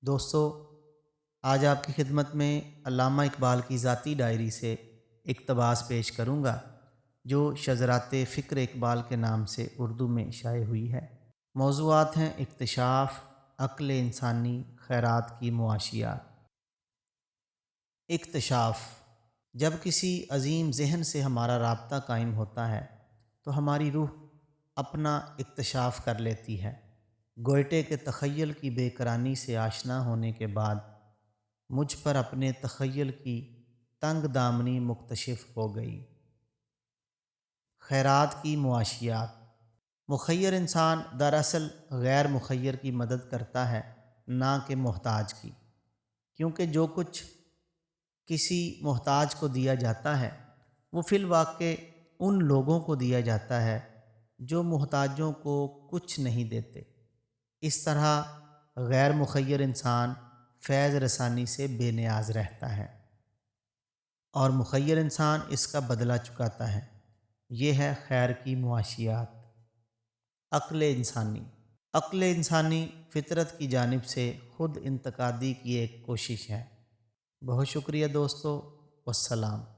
دوستو، آج آپ کی خدمت میں علامہ اقبال کی ذاتی ڈائری سے اقتباس پیش کروں گا جو شذرات فکر اقبال کے نام سے اردو میں شائع ہوئی ہے۔ موضوعات ہیں اکتشاف، عقل انسانی، خیرات کی معاشیات۔ اکتشاف: جب کسی عظیم ذہن سے ہمارا رابطہ قائم ہوتا ہے تو ہماری روح اپنا اکتشاف کر لیتی ہے۔ گوئٹے کے تخیل کی بے کرانی سے آشنا ہونے کے بعد مجھ پر اپنے تخیل کی تنگ دامنی مکتشف ہو گئی۔ خیرات کی معاشیات: مخیر انسان دراصل غیر مخیر کی مدد کرتا ہے، نہ کہ محتاج کی، کیونکہ جو کچھ کسی محتاج کو دیا جاتا ہے وہ فی الواقع ان لوگوں کو دیا جاتا ہے جو محتاجوں کو کچھ نہیں دیتے۔ اس طرح غیر مخیر انسان فیض رسانی سے بے نیاز رہتا ہے اور مخیر انسان اس کا بدلہ چکاتا ہے۔ یہ ہے خیر کی معاشیات۔ عقل انسانی: عقل انسانی فطرت کی جانب سے خود انتقادی کی ایک کوشش ہے۔ بہت شکریہ دوستو، والسلام۔